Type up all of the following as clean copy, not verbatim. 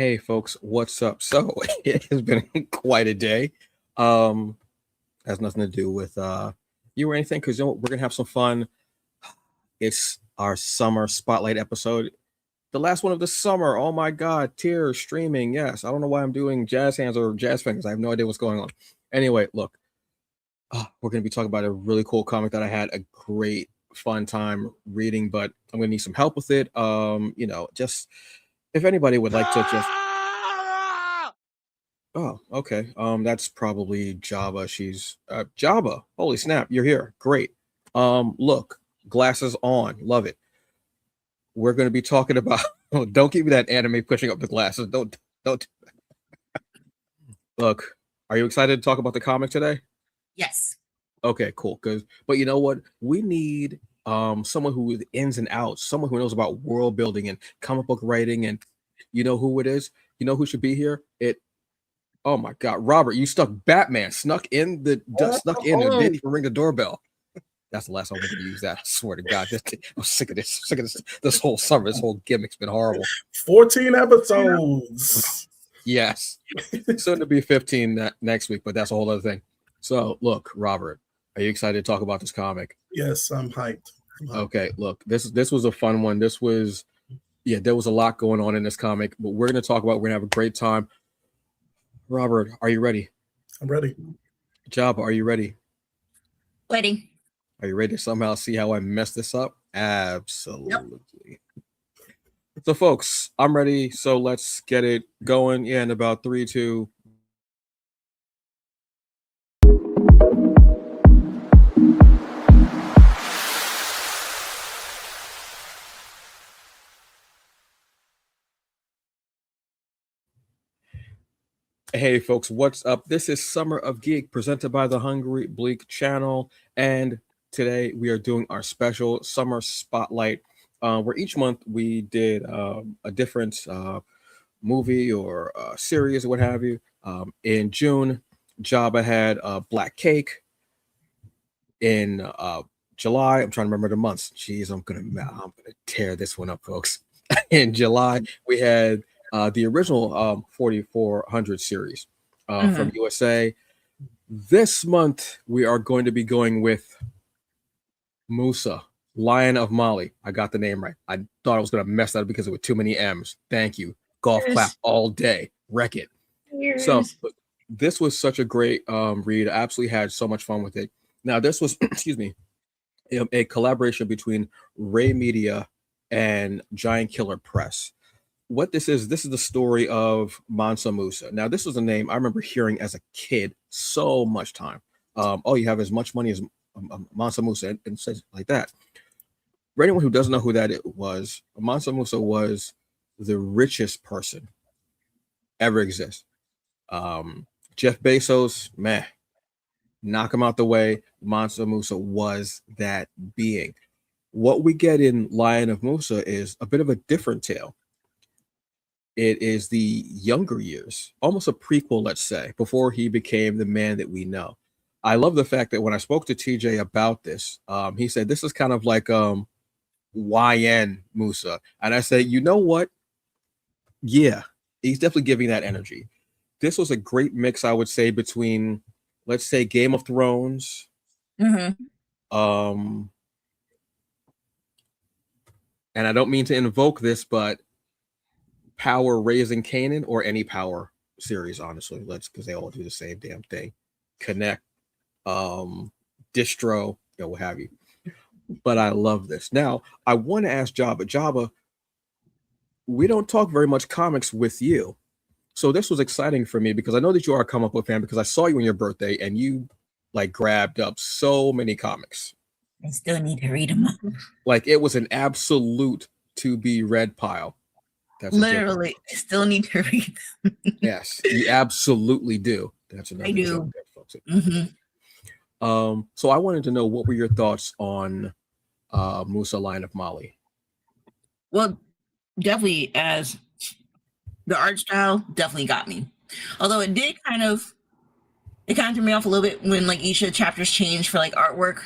Hey folks, what's up? So it has been quite a day. Has nothing to do with you or anything, because you know what? We're gonna have some fun. It's our summer spotlight episode, the last one of the summer. Oh my god, tears streaming. Yes, I don't know why I'm doing jazz hands or jazz fingers. I have no idea what's going on. Anyway, look, we're gonna be talking about a really cool comic that I had a great fun time reading, but I'm gonna need some help with it. Just if anybody would like to just Oh, okay. That's probably Java. She's Java. Holy snap, you're here. Great. Look, glasses on. Love it. We're going to be talking about oh, don't give me that anime pushing up the glasses. Don't look. Are you excited to talk about the comic today? Yes. Okay, cool. But you know what? We need someone who is ins and outs, someone who knows about world building and comic book writing, and you know who it is? You know who should be here? Oh my God, Robert, you snuck in and didn't even ring the doorbell. That's the last time we're going to use that. I swear to God, I'm sick of this whole summer. This whole gimmick's been horrible. 14 episodes. Yes, soon to be 15 next week, but that's a whole other thing. So, look, Robert, are you excited to talk about this comic? Yes, I'm hyped. Okay, look, this was a fun one. There was a lot going on in this comic, but we're going to talk about. We're going to have a great time. Robert, are you ready? I'm ready. Jabba, are you ready? Ready. Are you ready to somehow see how I messed this up? Absolutely. Yep. So, folks, I'm ready. So let's get it going. Yeah, in about 3, 2. Hey folks, what's up? This is Summer of Geek presented by the Hungry Bleak channel, and today we are doing our special summer spotlight where each month we did a different movie or series or what have you. In June, Jabba had Black Cake. In July, I'm trying to remember the months. Jeez, I'm gonna tear this one up, folks. In July, we had the original 4400 series from USA. This month, we are going to be going with Musa, Lion of Mali. I got the name right. I thought I was going to mess that up because there were too many M's. Thank you. Golf clap all day. Wreck it. So this was such a great read. I absolutely had so much fun with it. Now, this was, excuse me, a collaboration between RAE Media and Giant Killer Press. What this is the story of Mansa Musa. Now, this was a name I remember hearing as a kid so much time. You have as much money as Mansa Musa, and says like that. For anyone who doesn't know who that was, Mansa Musa was the richest person ever exist. Jeff Bezos, knock him out the way. Mansa Musa was that being. What we get in Lion of Musa is a bit of a different tale. It is the younger years, almost a prequel, let's say, before he became the man that we know. I love the fact that when I spoke to TJ about this, he said this is kind of like YN Musa. And I said, you know what? Yeah, he's definitely giving that energy. This was a great mix, I would say, between, let's say, Game of Thrones. And I don't mean to invoke this, but Power Raising Kanan, or any Power series, honestly. Because they all do the same damn thing. Connect, distro, what have you. But I love this. Now, I want to ask Jabba, we don't talk very much comics with you. So this was exciting for me because I know that you are a comic book fan because I saw you on your birthday and you grabbed up so many comics. I still need to read them. It was an absolute to be read pile. That's literally, I still need to read them. Yes, you absolutely do. That's another I do. So I wanted to know, what were your thoughts on Musa, Lion of Mali? Well, definitely, as the art style definitely got me. Although it did kind of threw me off a little bit when each of the chapters changed for artwork.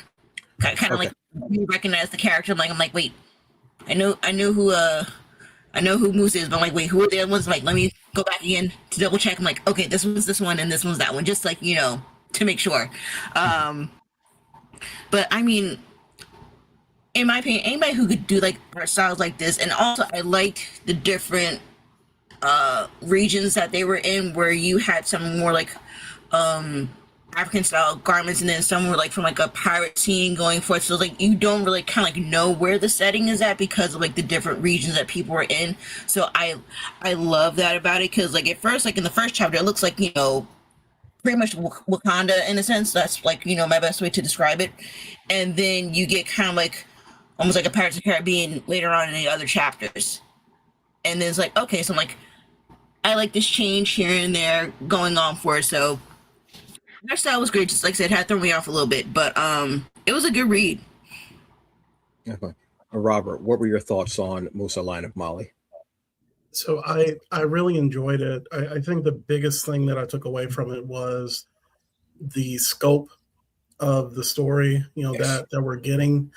Kind of you recognize the character. I'm like, wait, I know who I know who Musa is, but I'm like, wait, who are the other ones? I'm like, let me go back again to double check. I'm like, okay, this one's this one and this one's that one, just like, to make sure. But I mean, in my opinion, anybody who could do like art styles like this, and also I liked the different regions that they were in, where you had some more like African style garments, and then some were like from like a pirate scene going forth. So like you don't really kind of like know where the setting is at because of like the different regions that people were in. So I love that about it, because like at first, like in the first chapter, it looks like pretty much Wakanda in a sense. That's like my best way to describe it. And then you get kind of like almost like a Pirates of the Caribbean later on in the other chapters. And then it's like, okay, so I'm like, I like this change here and there going on for it. So their style was great. Just like I said, it had thrown me off a little bit, but it was a good read. Okay. Robert, what were your thoughts on Musa Line of Mali? So I really enjoyed it. I think the biggest thing that I took away from it was the scope of the story, Yes. that we're getting.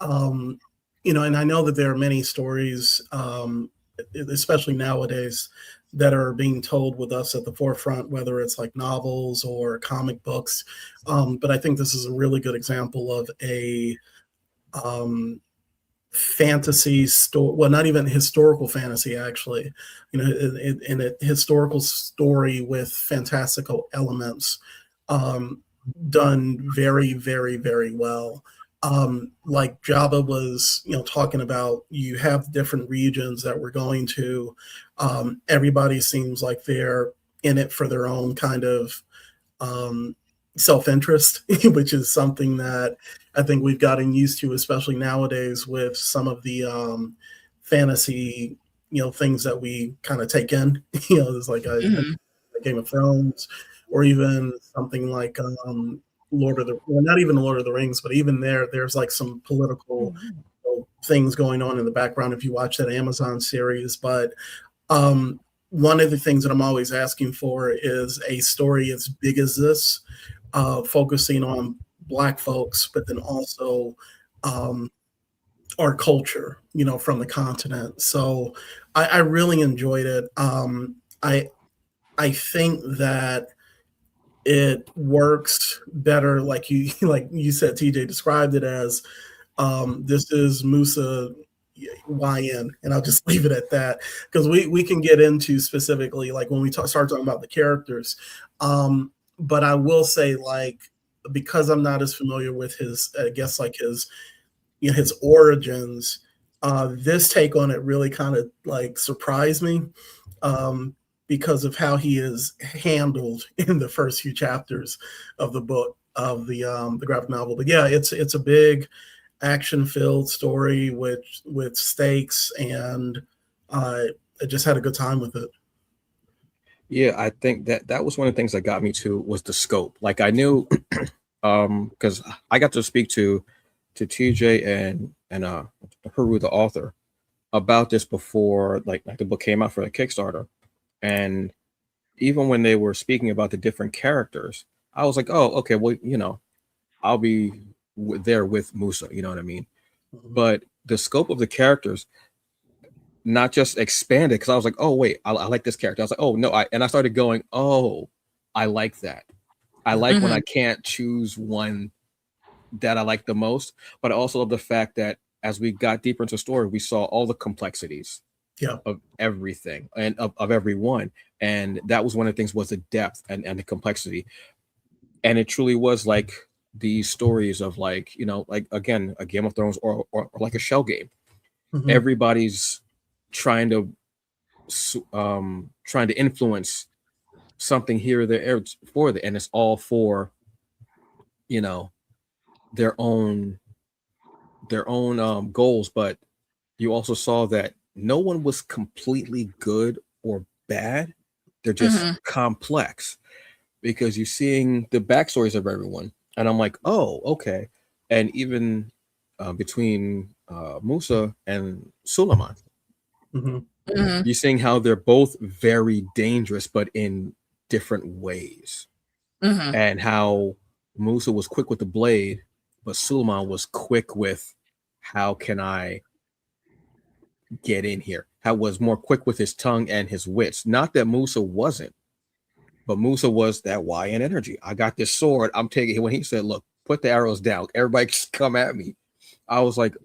And I know that there are many stories, especially nowadays, that are being told with us at the forefront, whether it's like novels or comic books. But I think this is a really good example of a fantasy story. Well, not even historical fantasy, actually. In a historical story with fantastical elements, done very, very, very well. Like Jabba was, talking about, you have different regions that we're going to. Everybody seems like they're in it for their own kind of self-interest, which is something that I think we've gotten used to, especially nowadays with some of the fantasy, things that we kind of take in. It's like a Game of Thrones, or even something like Lord of the, well, not even Lord of the Rings, but even there's like some political things going on in the background if you watch that Amazon series. But one of the things that I'm always asking for is a story as big as this, focusing on Black folks, but then also our culture, from the continent. So I really enjoyed it. I think that it works better, like you like you said, TJ described it as, this is Musa YN, and I'll just leave it at that, because we can get into specifically like when we start talking about the characters. But I will say, like, because I'm not as familiar with his, I guess, like his origins, this take on it really kind of like surprised me, because of how he is handled in the first few chapters of the book, of the graphic novel. But yeah, it's a big action-filled story with stakes, and I just had a good time with it. Yeah, I think that was one of the things that got me to was the scope. Like I knew, because I got to speak to TJ and Haru, the author, about this before like the book came out for the Kickstarter. And even when they were speaking about the different characters, I was like, oh, okay, well, I'll be there with Musa, you know what I mean? But the scope of the characters not just expanded, because I was like, oh, wait, I like this character. I was like, oh, no, and I started going, oh, I like that. I like when I can't choose one that I like the most, but I also love the fact that as we got deeper into the story, we saw all the complexities of everything and of everyone. And that was one of the things, was the depth and the complexity. And it truly was like these stories of like, like again, a Game of Thrones or like a shell game. Everybody's trying to influence something here or there for the, and it's all for, their own goals. But you also saw that no one was completely good or bad. They're just complex, because you're seeing the backstories of everyone. And I'm like, oh, okay. And even between Musa and Suleiman, you're seeing how they're both very dangerous, but in different ways. And how Musa was quick with the blade, but Suleiman was quick with, how can I get in here. How was more quick with his tongue and his wits. Not that Musa wasn't, but Musa was that YN energy. I got this sword. I'm taking it. When he said, "Look, put the arrows down. Everybody just come at me." I was like,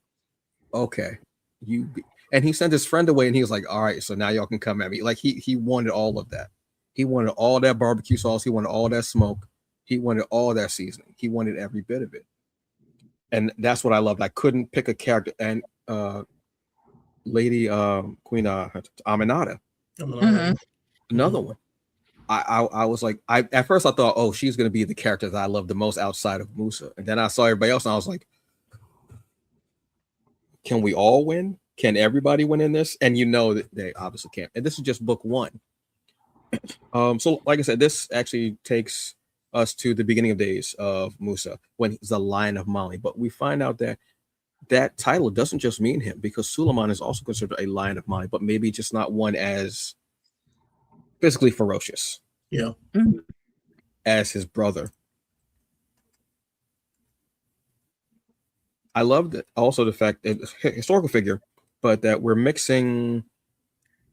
"Okay, you." And he sent his friend away, and he was like, "All right, so now y'all can come at me." Like he wanted all of that. He wanted all that barbecue sauce. He wanted all that smoke. He wanted all that seasoning. He wanted every bit of it. And that's what I loved. I couldn't pick a character. And Lady Queen Aminata, another one. I was like, at first I thought, oh, she's gonna be the character that I love the most outside of Musa. And then I saw everybody else, and I was like, can we all win? Can everybody win in this? And you know that they obviously can't. And this is just book one. So like I said, this actually takes us to the beginning of days of Musa when he's the Lion of Mali. But we find out that that title doesn't just mean him, because Suleiman is also considered a Lion of Mali, but maybe just not one as physically ferocious as his brother. I loved it. Also the fact that historical figure, but that we're mixing,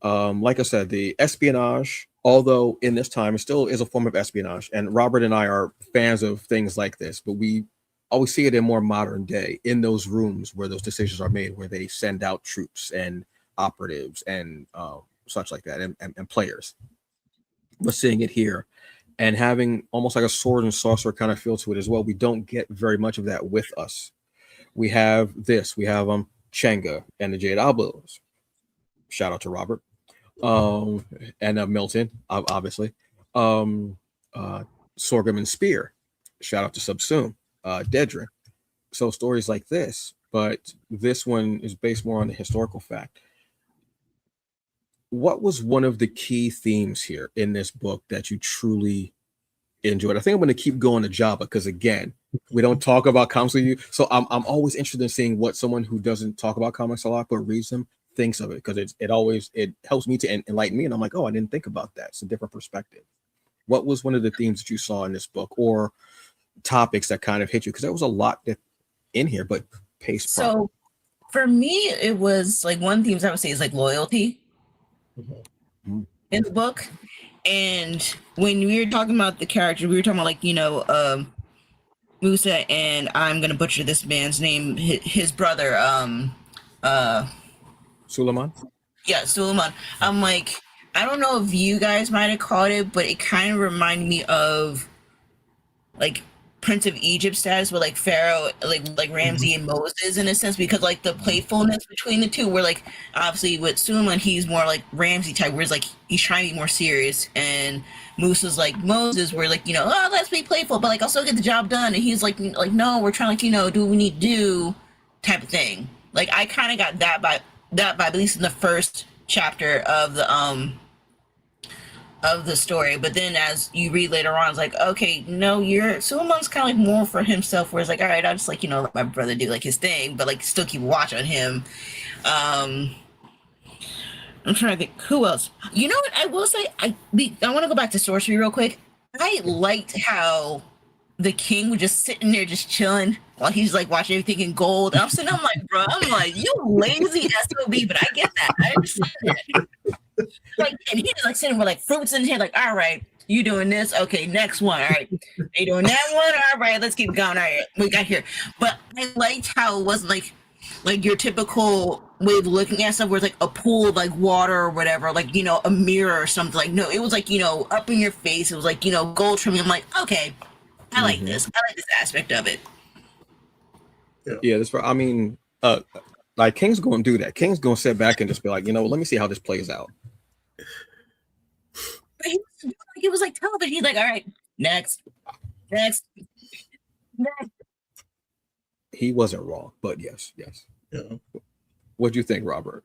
like I said, the espionage, although in this time it still is a form of espionage. And Robert and I are fans of things like this, but we always see it in more modern day, in those rooms where those decisions are made, where they send out troops and operatives and such like that, and players. But seeing it here and having almost like a sword and sorcerer kind of feel to it as well, we don't get very much of that with us. We have this. We have Chenga and the Jade Oblos. Shout out to Robert. And Milton, obviously. Sorghum and Spear. Shout out to Subsume. Dedra. So stories like this, but this one is based more on the historical fact. What was one of the key themes here in this book that you truly enjoyed? I think I'm going to keep going to Java because, again, we don't talk about comics with you. So I'm always interested in seeing what someone who doesn't talk about comics a lot but reads them thinks of it, because it helps me to enlighten me. And I'm like, oh, I didn't think about that. It's a different perspective. What was one of the themes that you saw in this book, or topics that kind of hit you? Because there was a lot that in here, but paced properly. So for me, it was like one themes I would say is like loyalty in the book. And when we were talking about the character, we were talking about like, Musa, and I'm gonna butcher this man's name, his brother, Suleiman. Yeah, Suleiman. I'm like, I don't know if you guys might have caught it, but it kind of reminded me of like Prince of Egypt status with like Pharaoh, like Ramsey and Moses in a sense, because like the playfulness between the two, where like obviously with Suleiman he's more like Ramsey type, whereas like he's trying to be more serious, and Musa's like Moses, where like, oh, let's be playful, but like I'll still get the job done, and he's like no, we're trying to do what we need to do, type of thing. Like I kind of got that by at least in the first chapter of the story, but then as you read later on, it's like, okay, no, Suleiman's kind of like more for himself, where it's like, all right, I'll just like, let my brother do like his thing, but like still keep watch on him. I'm trying to think who else. You know what I will say, I want to go back to sorcery real quick. I liked how the king was just sitting there just chilling while he's like watching everything in gold. I'm sitting, I'm like, you lazy SOB, but I get that, I understand that. Like, and he was like sitting with like fruits in his hand, like, all right, you doing this, okay, next one, all right, you doing that one, all right, let's keep going, all right, we got here. But I liked how it wasn't like your typical way of looking at stuff where it's like a pool of like water or whatever, like a mirror or something. Like, no, it was like up in your face. It was like gold trimming. I'm like, okay, I like this. I like this aspect of it. Yeah, that's right. I mean, like King's going to do that. King's going to sit back and just be like, let me see how this plays out. But he was like television. He's like, all right, next. He wasn't wrong, but yes. Yeah. What do you think, Robert?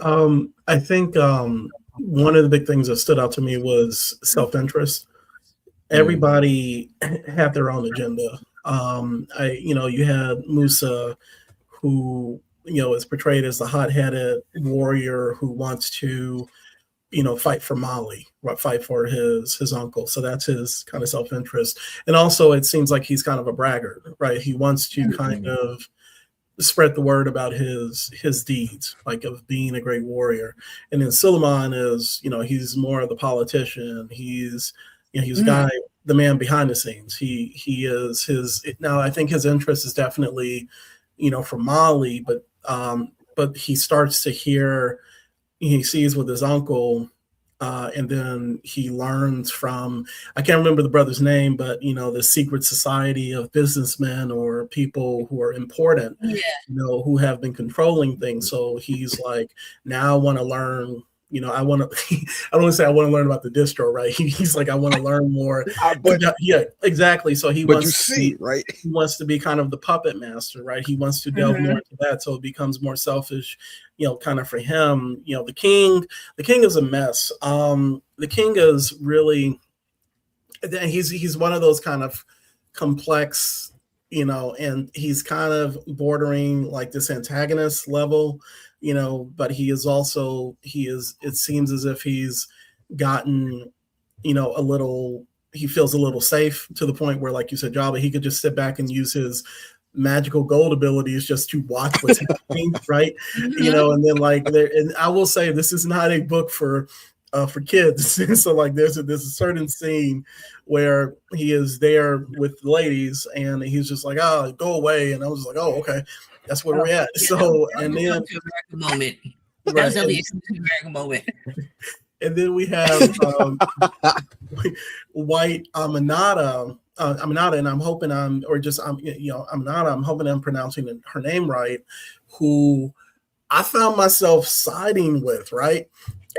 I think one of the big things that stood out to me was self-interest. Everybody had their own agenda. You had Musa, who is portrayed as the hot-headed warrior who wants to fight for Mali, fight for his uncle. So that's his kind of self-interest. And also it seems like he's kind of a braggart, right? He wants to kind of spread the word about his deeds, like of being a great warrior. And then Suleiman is, he's more of the politician. He's, he's the guy, the man behind the scenes. He is his now. I think his interest is definitely, from Mali, but he starts to hear, he sees with his uncle. And then he learns from, I can't remember the brother's name, but the secret society of businessmen or people who are important, who have been controlling things. So he's like, now I want to learn. I want to. I don't want to say I want to learn about the distro, right? He's like, I want to learn more. Yeah, exactly. So he wants to be, right? He wants to be kind of the puppet master, right? He wants to delve more into that, so it becomes more selfish, kind of for him. The king is a mess. The king is really, he's one of those kind of complex, and he's kind of bordering like this antagonist level. But it seems as if he's gotten, he feels a little safe to the point where, like you said, Jabba, he could just sit back and use his magical gold abilities just to watch what's happening, right? And then and I will say this is not a book for kids. So like there's a certain scene where he is there with the ladies and he's just like, oh, go away. And I was like, oh, okay. That's where we're at. Yeah, so, and then American moment. Right. That was definitely an American moment. And then we have White Aminata, and I'm hoping I'm pronouncing her name right, who I found myself siding with, right?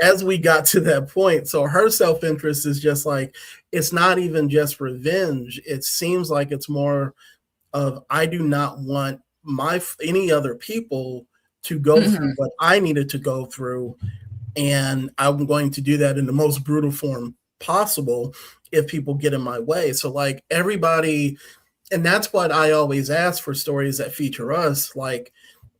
As we got to that point. So her self-interest is just like, it's not even just revenge. It seems like it's more of, I do not want any other people to go through what I needed to go through, and I'm going to do that in the most brutal form possible if people get in my way. So like everybody, and that's what I always ask for stories that feature us, like,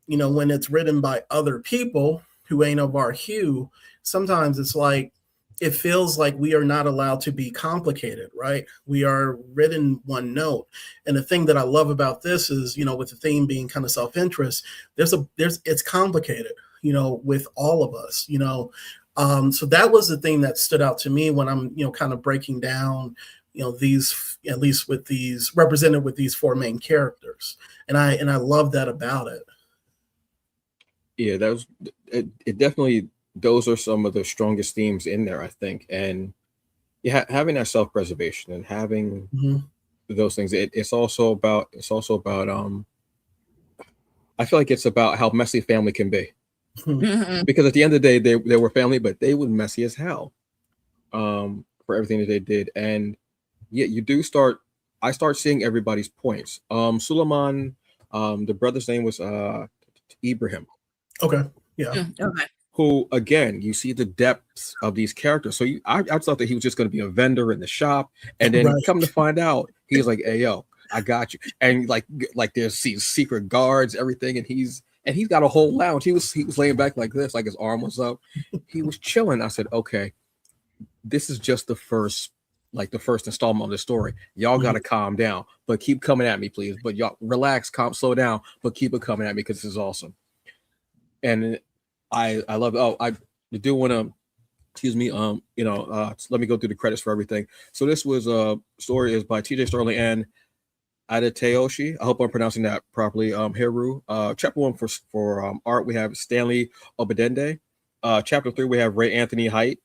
when it's written by other people who ain't of our hue, sometimes it's like, it feels like we are not allowed to be complicated, right? We are written one note. And the thing that I love about this is, with the theme being kind of self-interest, it's complicated, with all of us, so that was the thing that stood out to me when I'm, kind of breaking down, these, at least with these represented with these four main characters. And I love that about it. Yeah, that was it definitely. Those are some of the strongest themes in there, I think. And having that self-preservation and having those things, it's also about I feel like it's about how messy family can be. Because at the end of the day, they were family, but they were messy as hell for everything that they did. And I start seeing everybody's points. Suleiman, the brother's name was Ibrahim. Okay. Yeah. Okay. Who, again, you see the depths of these characters. So I thought that he was just going to be a vendor in the shop, and then come to find out, he's like, "Hey, yo, I got you." And like there's these secret guards, everything, and he's got a whole lounge. He was laying back like this, like his arm was up. He was chilling. I said, "Okay, this is just the first installment of the story. Y'all got to calm down, but keep coming at me, please. But y'all relax, calm, slow down, but keep it coming at me because this is awesome." And I love it. Oh, I do want to, excuse me, let me go through the credits for everything. So this was story is by TJ Sterling and Adeteoshi. I hope I'm pronouncing that properly. Heru. Chapter 1 for art, we have Stanley Obedende. Chapter 3, we have Ray Anthony Height.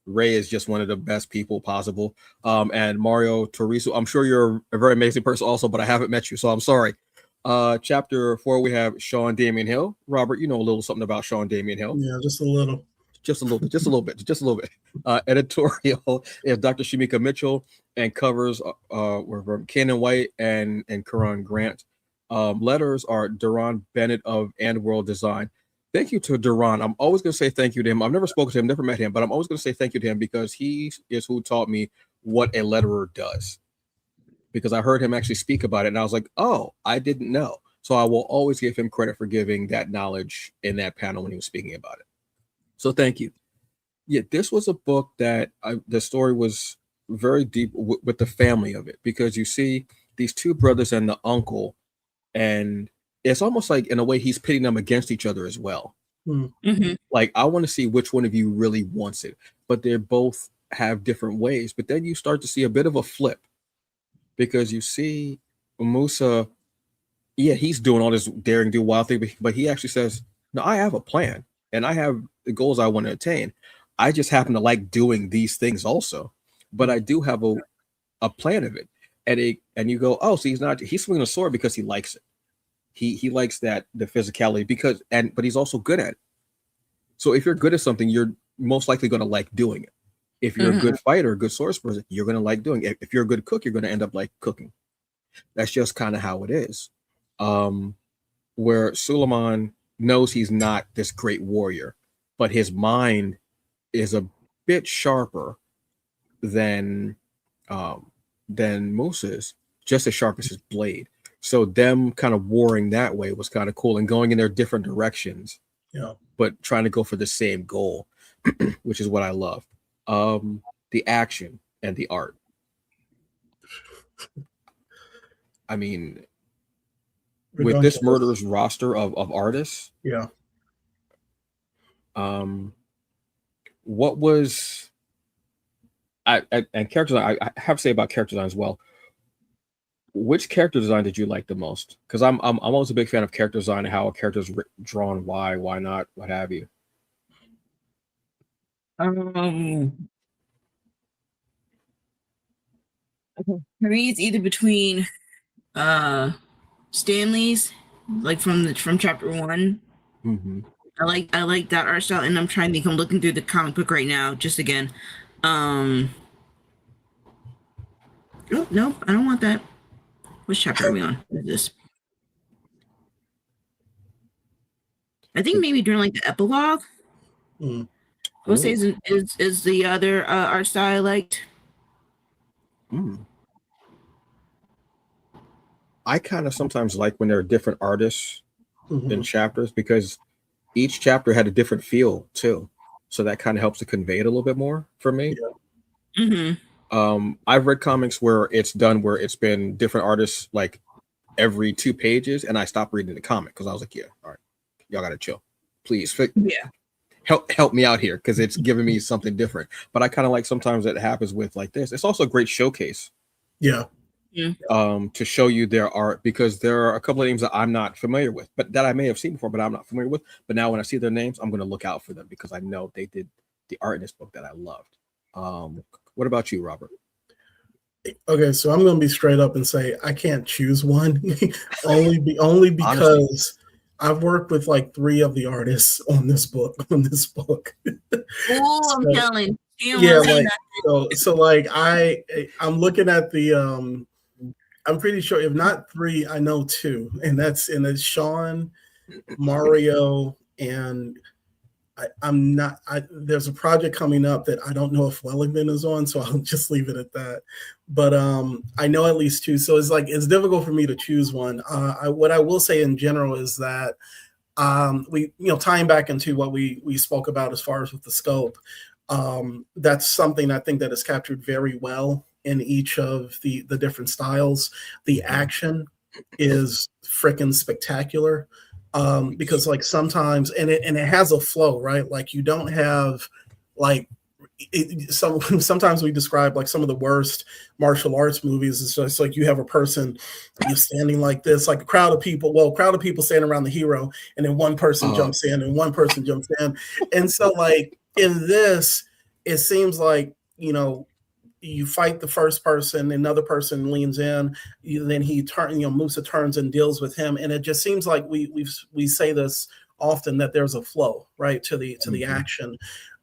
Ray is just one of the best people possible. And Mario Torisu. I'm sure you're a very amazing person also, but I haven't met you, so I'm sorry. Chapter 4, we have Sean Damian Hill. Robert, you know a little something about Sean Damian Hill. Yeah, just a little bit. Editorial is Dr. Shamika Mitchell, and covers were from Kenan White and Karan Grant. Letters are Duran Bennett of And World Design. Thank you to Duran. I'm always going to say thank you to him. I've never spoken to him, never met him, but I'm always going to say thank you to him because he is who taught me what a letterer does. Because I heard him actually speak about it, and I was like, oh, I didn't know. So I will always give him credit for giving that knowledge in that panel when he was speaking about it. So thank you. Yeah, this was a book that the story was very deep with the family of it, because you see these two brothers and the uncle and it's almost like in a way he's pitting them against each other as well. Mm-hmm. Like, I want to see which one of you really wants it, but they both have different ways. But then you start to see a bit of a flip, because you see Musa, yeah, he's doing all this daring do wild thing, but he actually says, no, I have a plan and I have the goals I want to attain. I just happen to like doing these things also, but I do have a plan of it. And you go, oh, so he's swinging a sword because he likes it. He likes the physicality but he's also good at it. So if you're good at something, you're most likely going to like doing it. If you're a good fighter, a good swordsperson, you're going to like doing it. If you're a good cook, you're going to end up like cooking. That's just kind of how it is. Where Suleiman knows he's not this great warrior, but his mind is a bit sharper than Musa's, just as sharp as his blade. So them kind of warring that way was kind of cool, and going in their different directions, but trying to go for the same goal, which is what I love. The action and the art. I mean, with this murderous roster of artists, what was and character design, I have to say about character design as well. Which character design did you like the most? Because I'm always a big fan of character design and how a character is drawn, why not, what have you. For me, it's either between Stanley's, like from chapter 1. Mm-hmm. I like that art style, and I'm trying to think. I'm looking through the comic book right now, just again. Oh no, I don't want that. Which chapter are we on? What is this? I think maybe during like the epilogue. I would say is the other art style I liked. I kind of sometimes like when there are different artists in chapters, because each chapter had a different feel too. So that kind of helps to convey it a little bit more for me. I've read comics where it's been different artists like every 2 pages, and I stopped reading the comic because I was like, yeah, all right, y'all gotta chill, please. Help me out here, because it's giving me something different. But I kind of like sometimes it happens with like this. It's also a great showcase. To show you their art, because there are a couple of names that I'm not familiar with, but that I may have seen before, but I'm not familiar with. But now when I see their names, I'm going to look out for them, because I know they did the art in this book that I loved. What about you, Robert? Okay, so I'm going to be straight up and say I can't choose one, only because honestly, I've worked with like 3 of the artists on this book. I'm telling. So like I'm looking at the I'm pretty sure if not 3, I know 2, and it's Sean, Mario, and I'm not. There's a project coming up that I don't know if Wellington is on, so I'll just leave it at that. But I know at least 2, so it's difficult for me to choose one. What I will say in general is that we tying back into what we spoke about as far as with the scope. That's something I think that is captured very well in each of the different styles. The action is freaking spectacular, because like sometimes, and it has a flow, right? Like you don't have like sometimes we describe like some of the worst martial arts movies. It's just like you have a person standing like this, like a crowd of people standing around the hero, and then one person jumps in and one person jumps in. And so like in this, it seems like, you fight the first person, another person leans in, then Musa turns and deals with him. And it just seems like we say this often, that there's a flow, right, to the action.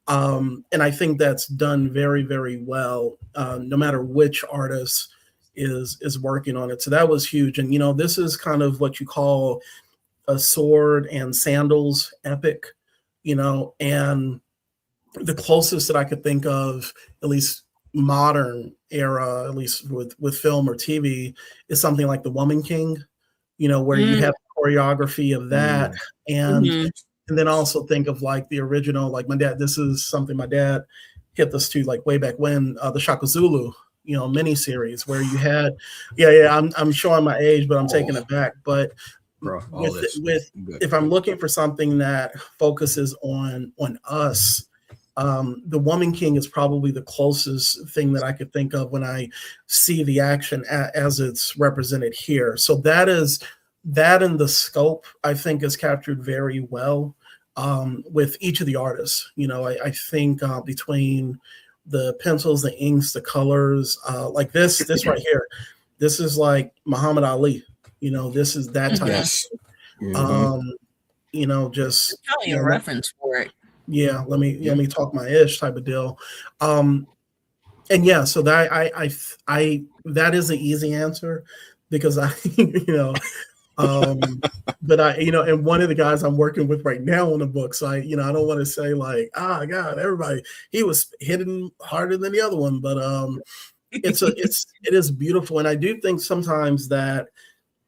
And I think that's done very, very well, no matter which artist is working on it. So that was huge. And, this is kind of what you call a sword and sandals epic, and the closest that I could think of, at least modern era, at least with film or TV, is something like The Woman King, where you have choreography of that. And then also think of like the original, like this is something my dad hit us to like way back when, the Shaka Zulu, miniseries where you had, yeah, I'm showing my age, but I'm taking it back. But bro, all this good. if I'm looking for something that focuses on us, the Woman King is probably the closest thing that I could think of when I see the action as it's represented here. So that in the scope, I think, is captured very well with each of the artists. I think between the pencils, the inks, the colors, like this right here, this is like Muhammad Ali. This is that type. Yes. Just probably a reference for it. Yeah, let me talk my ish type of deal. And yeah, so that I that is an easy answer because I but and one of the guys I'm working with right now on the book, so I don't want to say like, God, everybody, he was hitting harder than the other one, but it is beautiful. And I do think sometimes that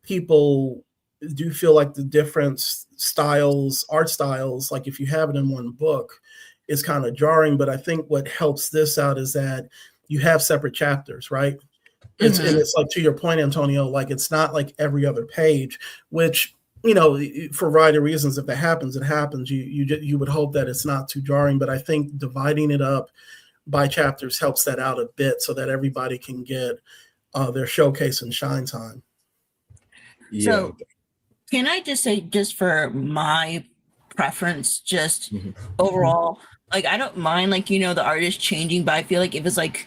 people do feel like the different art styles, like if you have it in one book, is kind of jarring. But I think what helps this out is that you have separate chapters, right? And it's like, to your point, Antonio, like it's not like every other page, which, for a variety of reasons, if that happens, it happens. You would hope that it's not too jarring, but I think dividing it up by chapters helps that out a bit so that everybody can get their showcase and shine time. Yeah. So can I just say, just for my preference, just overall, like I don't mind like the artist changing, but I feel like if it's like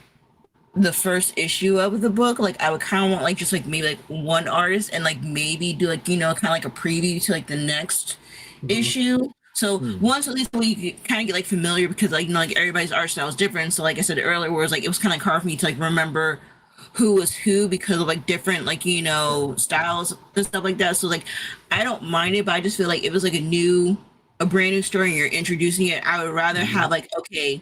the first issue of the book, like I would kind of want like just like maybe like one artist and like maybe do like kind of like a preview to like the next issue. So once at least we kind of get like familiar, because like like everybody's art style is different. So like I said earlier, where it was kind of hard for me to like remember who was who because of like different like styles and stuff like that. So like I don't mind it, but I just feel like if it's like a brand new story and you're introducing it, I would rather have like, okay,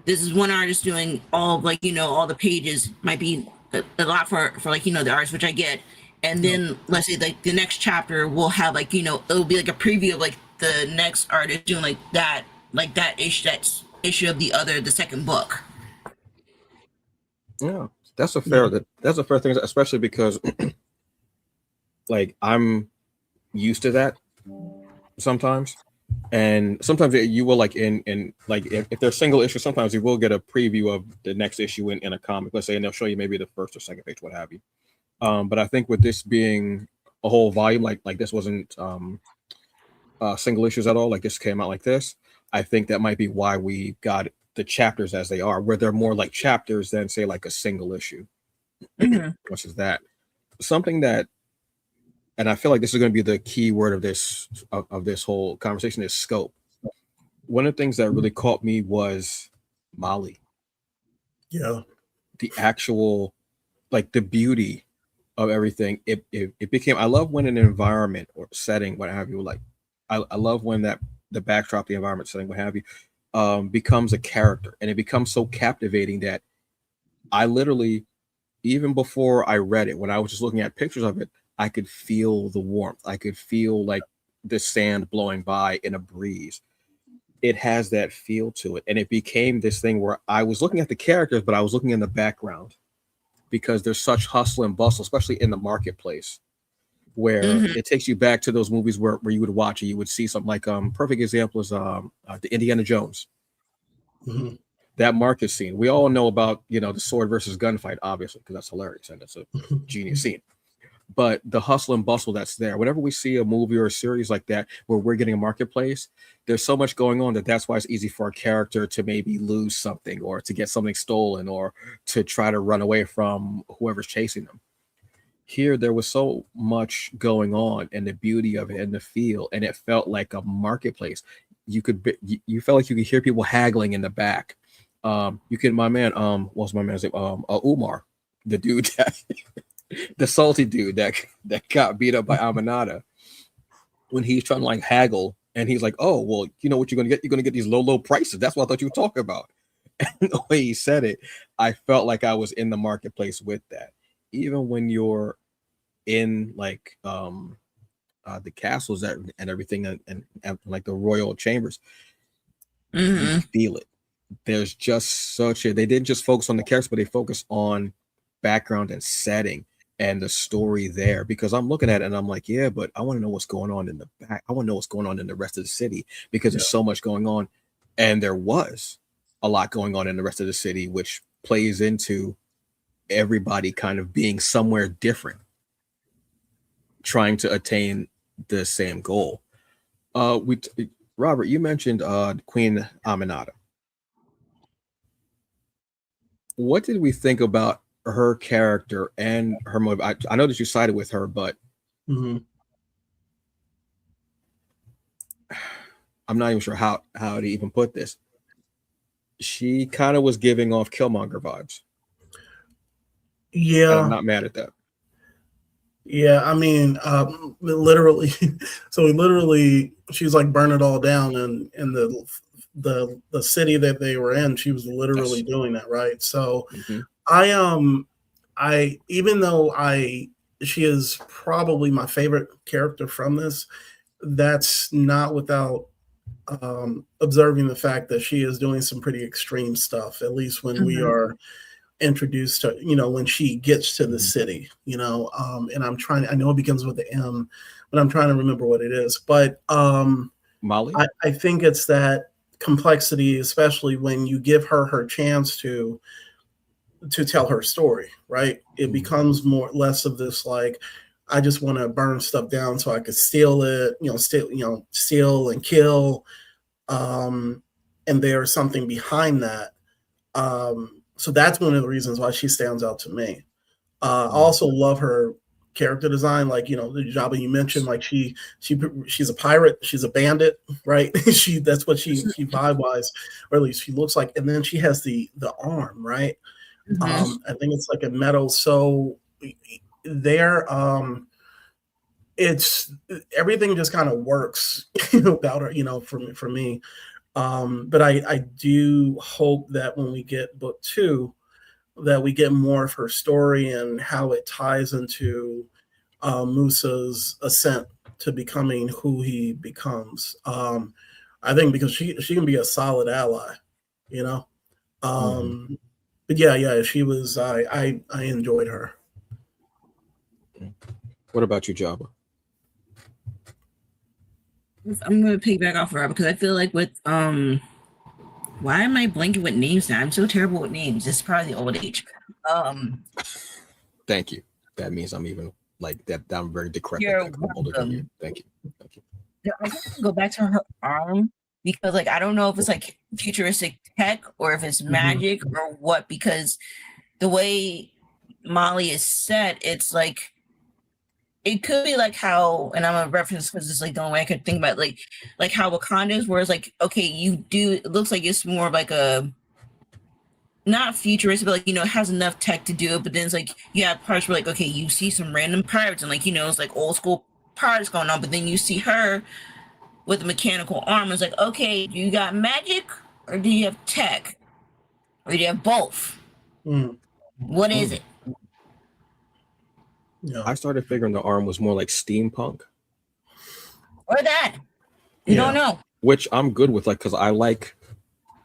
this is one artist doing all like all the pages, might be a lot for like the artist, which I get, and then let's say like the next chapter will have like it'll be like a preview of like the next artist doing like that issue of the second book. Yeah, that's a fair thing, especially because like I'm used to that sometimes. And sometimes you will like in like if there's single issue, sometimes you will get a preview of the next issue in a comic, let's say, and they'll show you maybe the first or second page, what have you. But I think with this being a whole volume, like this wasn't single issues at all, like this came out like this, I think that might be why we got the chapters as they are, where they're more like chapters than say like a single issue. Which is that something that, and I feel like this is going to be the key word of this whole conversation, is scope. One of the things that really caught me was Mali. Yeah. The actual, like the beauty of everything. It became, I love when an environment or setting, what have you, like, I love when the backdrop, the environment setting, what have you, becomes a character, and it becomes so captivating that I literally, even before I read it, when I was just looking at pictures of it, I could feel the warmth. I could feel like the sand blowing by in a breeze. It has that feel to it. And it became this thing where I was looking at the characters, but I was looking in the background because there's such hustle and bustle, especially in the marketplace, where it takes you back to those movies where you would watch it. You would see something like, perfect example is the Indiana Jones. That market scene. We all know about, the sword versus gunfight, obviously, because that's hilarious and it's a genius scene. But the hustle and bustle that's there, whenever we see a movie or a series like that where we're getting a marketplace, there's so much going on that's why it's easy for a character to maybe lose something or to get something stolen or to try to run away from whoever's chasing them. Here, there was so much going on, and the beauty of it and the feel, and it felt like a marketplace. You felt like you could hear people haggling in the back. My man, what's my man's name? Umar, the dude that the salty dude that got beat up by Aminata, when he's trying to like haggle, and he's like, "Oh, well, you know what you're gonna get? You're gonna get these low prices. That's what I thought you were talking about." And the way he said it, I felt like I was in the marketplace with that. Even when you're in like the castles and everything and like the royal chambers, you feel it. there's just they didn't just focus on the characters, but they focused on background and setting and the story there, because I'm looking at it and I'm like, yeah, but I want to know what's going on in the back. I want to know what's going on in the rest of the city, because there's so much going on. And there was a lot going on in the rest of the city, which plays into everybody kind of being somewhere different, trying to attain the same goal. Robert, you mentioned Queen Aminata. What did we think about her character and her motive? I know that you sided with her, but I'm not even sure how to even put this. She kind of was giving off Killmonger vibes. Yeah, and I'm not mad at that. Yeah, I mean, literally. So she was like burn it all down, and in the city that they were in, she was literally doing that, right? So, I even though she is probably my favorite character from this, that's not without observing the fact that she is doing some pretty extreme stuff. At least when we are introduced to, when she gets to the city, and I know it begins with the M, but I'm trying to remember what it is. But Molly, I think it's that complexity, especially when you give her chance to tell her story, right? It becomes less of this like, I just want to burn stuff down so I could steal it, steal and kill. And there's something behind that. So that's one of the reasons why she stands out to me. I also love her character design, like the Jabba you mentioned, like she's a pirate, she's a bandit, right? That's what she vibe wise, or at least she looks like. And then she has the arm, right? I think it's like a metal. So there, it's everything just kind of works about her, for me. But I do hope that when we get book 2, that we get more of her story and how it ties into Musa's ascent to becoming who he becomes. I think because she can be a solid ally, But yeah, she was. I enjoyed her. What about you, Jabba? I'm gonna piggyback off of her because I feel like with why am I blanking with names now? I'm so terrible with names. It's probably the old age. Thank you. That means I'm even like that. I'm very decrepit. You're I'm older than you. Thank you. Yeah, I guess go back to her arm because like I don't know if it's like futuristic tech or if it's magic or what, because the way Molly is set, it's like it could be like how, and I'm a reference because it's like the only way I could think about it, like how Wakanda is, where it's like, okay, it looks like it's more like a not futuristic, but like it has enough tech to do it, but then it's like you have parts where like, okay, you see some random pirates and like it's like old school pirates going on, but then you see her with a mechanical arm. It's like, okay, do you got magic or do you have tech? Or do you have both? What is it? Yeah. I started figuring the arm was more like steampunk. Or that. You don't know. Which I'm good with, like, because I like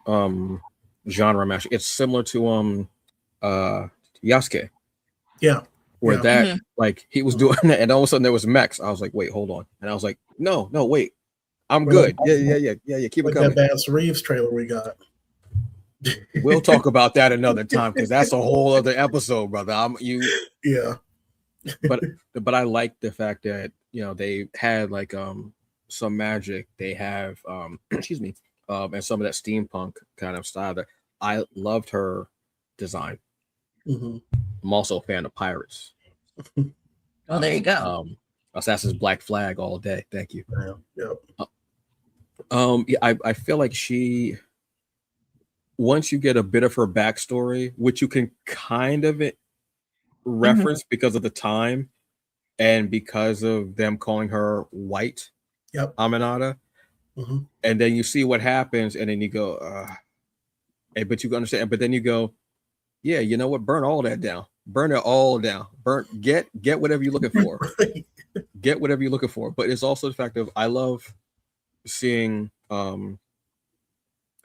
genre match. It's similar to Yasuke. Yeah. Where that like he was doing that and all of a sudden there was mechs. I was like, wait, hold on. And I was like, no, wait. I'm good. Yeah. Keep it coming. That Bass Reeves trailer we got. We'll talk about that another time because that's a whole other episode, brother. Yeah. But I like the fact that they had like some magic. They have excuse me, and some of that steampunk kind of style that I loved her design. I'm also a fan of pirates. Oh, there you go. Assassin's Black Flag all day. Thank you. Yeah. I feel like once you get a bit of her backstory, which you can kind of reference because of the time and because of them calling her white Aminata, and then you see what happens, and then you go, but you understand, but then you go, yeah, you know what? Burn all that down. Burn it all down. Get whatever you're looking for. Get whatever you're looking for. But it's also the fact of I love seeing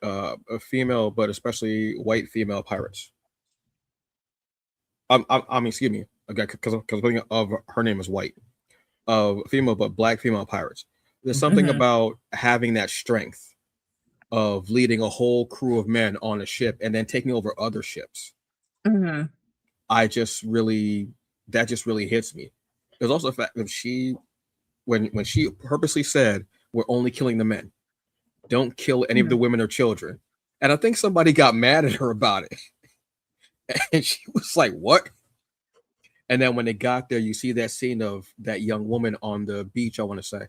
a female, but especially white female pirates. I mean, excuse me, okay, because of her name is white. Female, but black female pirates. There's something about having that strength of leading a whole crew of men on a ship and then taking over other ships. I just really, that just really hits me. There's also the fact that when she purposely said, "We're only killing the men, don't kill any of the women or children," and I think somebody got mad at her about it, and she was like, "What?" And then when they got there, you see that scene of that young woman on the beach, I want to say,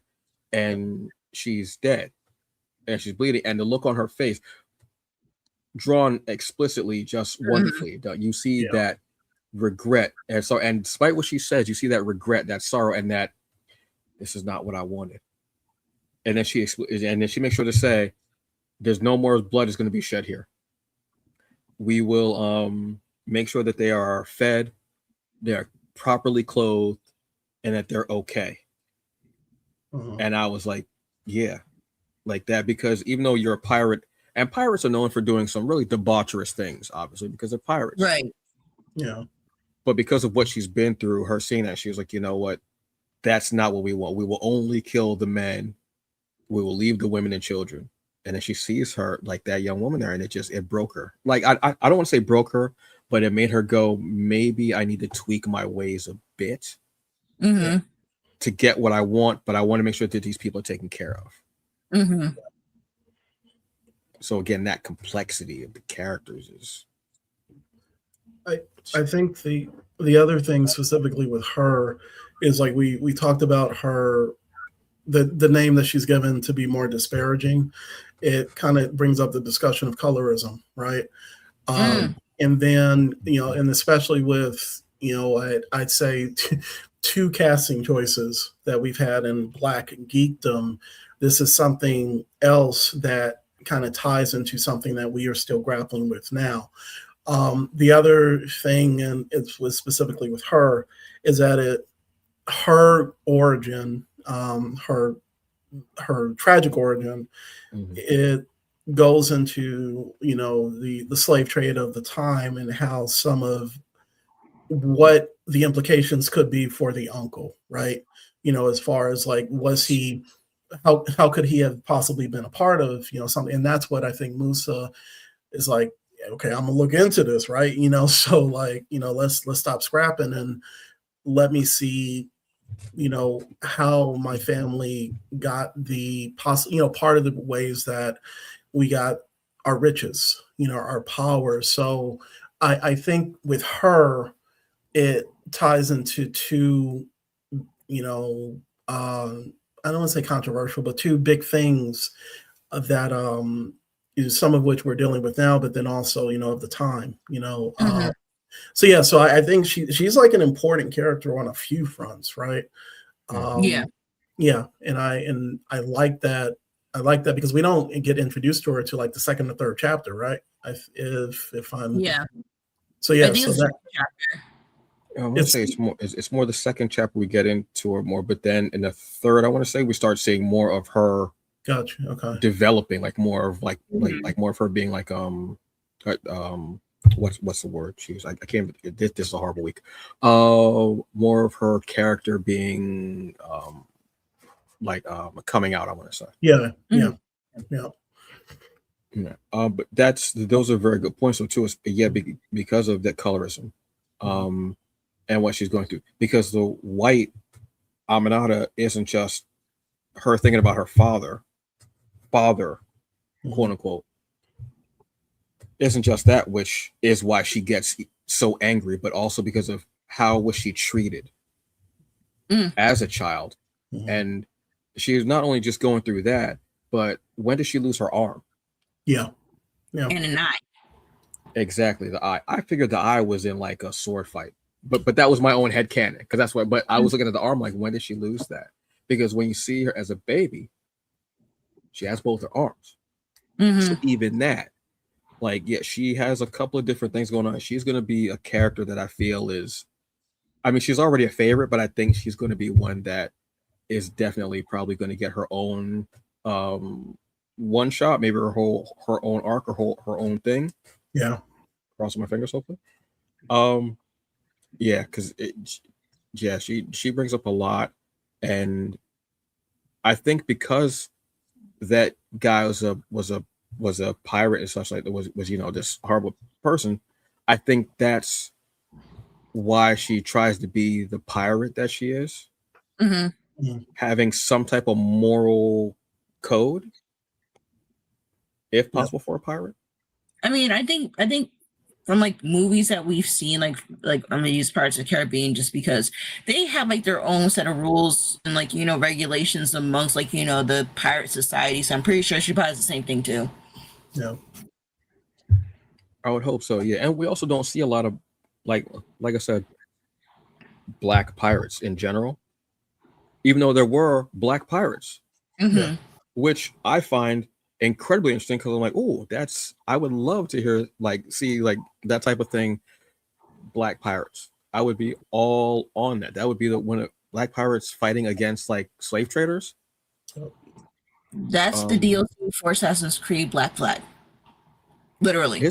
and she's dead and she's bleeding, and the look on her face, drawn explicitly, just wonderfully. You see that regret, and so, and despite what she says, you see that regret, that sorrow, and that this is not what I wanted. And then she makes sure to say, "There's no more blood is going to be shed here. We will make sure that they are fed, they're properly clothed, and that they're okay." And I was like, yeah, like that, because even though you're a pirate, and pirates are known for doing some really debaucherous things, obviously, because they're pirates. Right. Yeah. But because of what she's been through, her seeing that, she was like, you know what? That's not what we want. We will only kill the men. We will leave the women and children. And then she sees her, like that young woman there, and it broke her. Like, I don't want to say broke her, but it made her go, maybe I need to tweak my ways a bit to get what I want, but I want to make sure that these people are taken care of. So again, that complexity of the characters is. I think the other thing specifically with her is, like, we talked about her, the name that she's given to be more disparaging. It kind of brings up the discussion of colorism, right? And then, and especially with, I'd say two casting choices that we've had in Black geekdom. This is something else that kind of ties into something that we are still grappling with now. The other thing, and it was specifically with her, is that her origin, her tragic origin, it goes into the slave trade of the time, and how some of what the implications could be for the uncle, right? As far as, like, was he, how could he have possibly been a part of something? And that's what I think Musa is like, okay, I'm gonna look into this, right? So, like, let's stop scrapping and let me see how my family got the part of the ways that we got our riches, our power. So I think with her, it ties into two, I don't want to say controversial, but two big things that is some of which we're dealing with now, but then also, of the time, so yeah, so I think she's like an important character on a few fronts, right? Yeah, and I like that. I like that because we don't get introduced to her to, like, the second or third chapter, right? If I'm So yeah, so that I want to say it's more the second chapter we get into her more, but then in the third, I want to say we start seeing more of her. Gotcha. Okay. Developing, like, more of like more of her being like what's the word? I can't. This is a horrible week. More of her character being coming out, I want to say. Yeah. But those are very good points. So too, because of that colorism, and what she's going through. Because the white Aminata isn't just her thinking about her father, quote unquote. Isn't just that, which is why she gets so angry, but also because of how was she treated as a child. And she's not only just going through that, but when did she lose her arm? Yeah. And an eye. Exactly, the eye. I figured the eye was in, like, a sword fight, but that was my own headcanon, because that's what. But I was looking at the arm, like, when did she lose that? Because when you see her as a baby, she has both her arms. So even that, like, yeah, she has a couple of different things going on. She's going to be a character that I feel is, I mean, she's already a favorite, but I think she's going to be one that is definitely probably going to get her own one shot, maybe her own arc or her own thing. Yeah. Crossing my fingers, hopefully. Yeah, because she brings up a lot, and I think because that guy was a pirate and such, like was this horrible person. I think that's why she tries to be the pirate that she is, having some type of moral code, if possible, for a pirate. I mean, I think from like movies that we've seen, like I'm gonna use Pirates of the Caribbean just because they have like their own set of rules and like regulations amongst like the pirate society. So I'm pretty sure she probably has the same thing too. Yeah. I would hope so. Yeah, and we also don't see a lot of like I said, black pirates in general. Even though there were black pirates, which I find incredibly interesting because I'm like, oh, I would love to hear see that type of thing. Black pirates, I would be all on that. That would be when black pirates fighting against like slave traders. That's the DLC for Assassin's Creed Black Flag. Literally.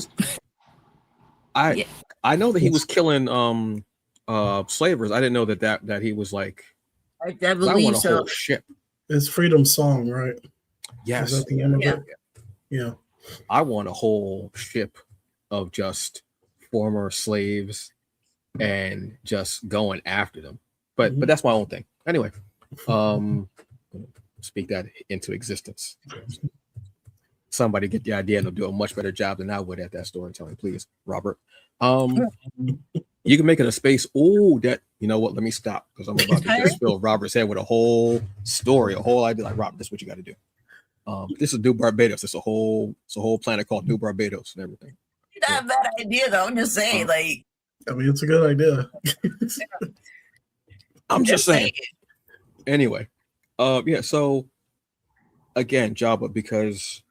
I know that he was killing slavers. I didn't know that he was like. I believe so. Whole ship. It's Freedom Song, right? Yes. Is that the end of it? Yeah. I want a whole ship of just former slaves and just going after them. But that's my own thing. Anyway, speak that into existence. Somebody get the idea and they'll do a much better job than I would at that storytelling, please, Robert. You can make it a space. Oh, that you know what? Let me stop because I'm about to just fill Robert's head with a whole story, a whole idea. Like, Robert, this is what you got to do. This is New Barbados. It's a whole planet called New Barbados and everything. Not a bad idea, though. I'm just saying, like. I mean, it's a good idea. I'm just saying. Anyway, yeah. So again, Jabba, because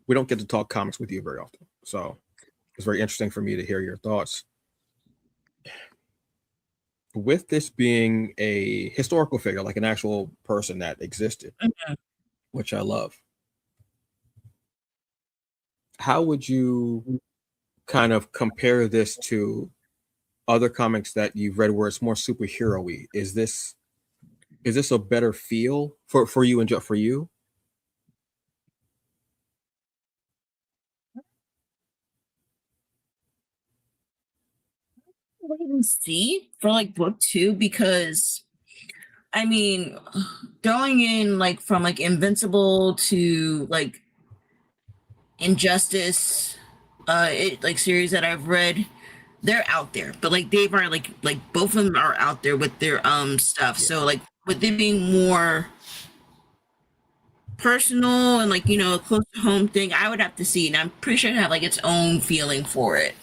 we don't get to talk comics with you very often, so it's very interesting for me to hear your thoughts. With this being a historical figure, like an actual person that existed, which I love, how would you kind of compare this to other comics that you've read where it's more superhero-y? Is this a better feel for you and just for you? Wait and see for like book 2 because I mean going in like from like Invincible to like Injustice like series that I've read, they're out there, but like they've are like both of them are out there with their stuff. So like with it being more personal and like a close to home thing, I would have to see, and I'm pretty sure it have like its own feeling for it.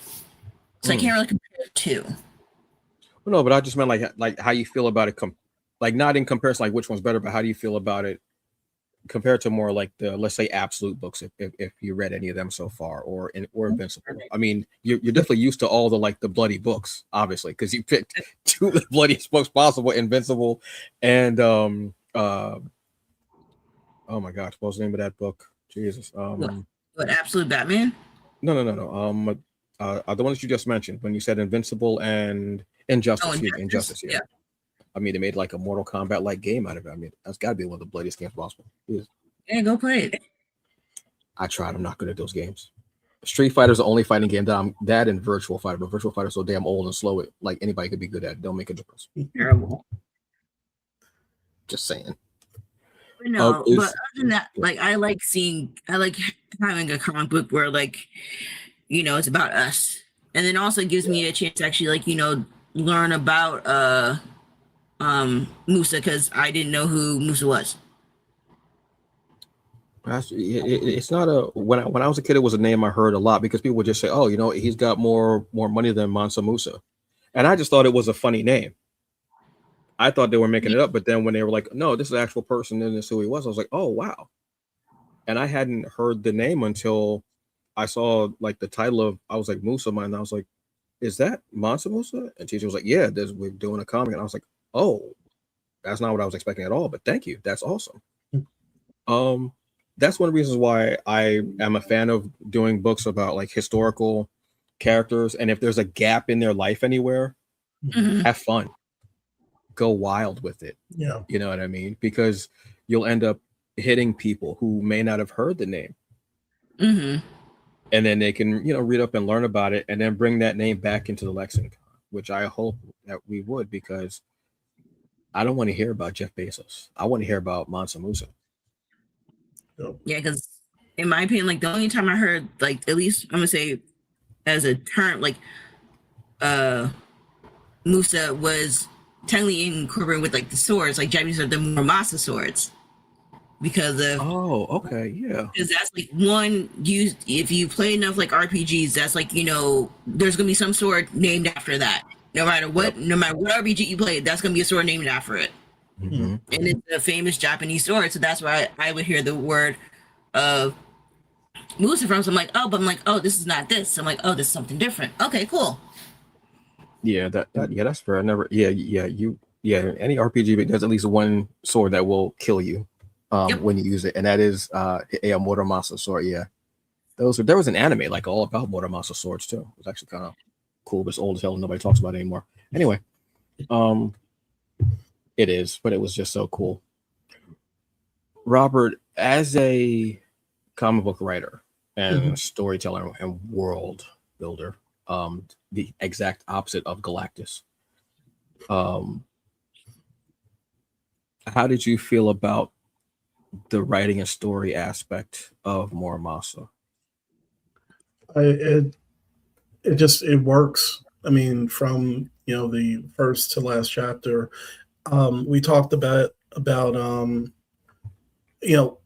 So I can't really compare the two. Well, no, but I just meant like how you feel about it, like not in comparison, like which one's better, but how do you feel about it compared to more like the, let's say, absolute books, if you read any of them so far, or Invincible. I mean, you're definitely used to all the bloody books, obviously, because you picked two of the bloodiest books possible, Invincible and oh my gosh, what was the name of that book? Jesus. What, Absolute Batman? No. The one that you just mentioned when you said Invincible and Injustice. Injustice, yeah. I mean, they made like a Mortal Kombat like game out of it. I mean, that's got to be one of the bloodiest games possible. Yeah, go play it. I tried. I'm not good at those games. Street Fighter is the only fighting game that and Virtual Fighter, but Virtual Fighter is so damn old and slow. It like anybody could be good at it. Don't make a difference. Terrible. Just saying. No, but other than that, like I like having a comic book where like it's about us, and then also gives me a chance to actually like learn about Musa, because I didn't know who Musa was. It's not a when I was a kid, it was a name I heard a lot because people would just say, oh, he's got more money than Mansa Musa, and I just thought it was a funny name. I thought they were making it up, but then when they were like, no, this is an actual person and this is who he was, I was like, oh wow. And I hadn't heard the name until I saw like the title of, I was like, Musa, and I was like, is that Mansa Musa? And teacher was like, yeah, we're doing a comic. And I was like, oh, that's not what I was expecting at all, but thank you. That's awesome. that's one of the reasons why I am a fan of doing books about like historical characters. And if there's a gap in their life anywhere, Mhm. have fun, go wild with it. Yeah. You know what I mean? Because you'll end up hitting people who may not have heard the name. Mhm. And then they can, read up and learn about it and then bring that name back into the lexicon, which I hope that we would, because I don't want to hear about Jeff Bezos. I want to hear about Mansa Musa. Yeah, because in my opinion, like the only time I heard, like at least I'm gonna say as a term, like Musa was technically incorporated with like the swords, like Japanese are the Muramasa swords, because of Okay, yeah. because that's like one used if you play enough like RPGs, that's like there's gonna be some sword named after that. No matter what, no matter what RPG you play, that's gonna be a sword named after it. Mm-hmm. And it's a famous Japanese sword, so that's why I would hear the word of Musa from. So I'm like, oh, this is not this. I'm like, oh, this is something different. Okay, cool. Yeah, that's fair. I never, any RPG, but there's at least one sword that will kill you when you use it, and that is a Muramasa sword. Yeah, there was an anime like all about Muramasa swords too. It was actually kind of cool, but it's old as hell and nobody talks about it anymore. Anyway, it is, but it was just so cool. Robert, as a comic book writer and storyteller and world builder, the exact opposite of Galactus. How did you feel about the writing and story aspect of Muramasa? It works. I mean, from the first to last chapter, we talked about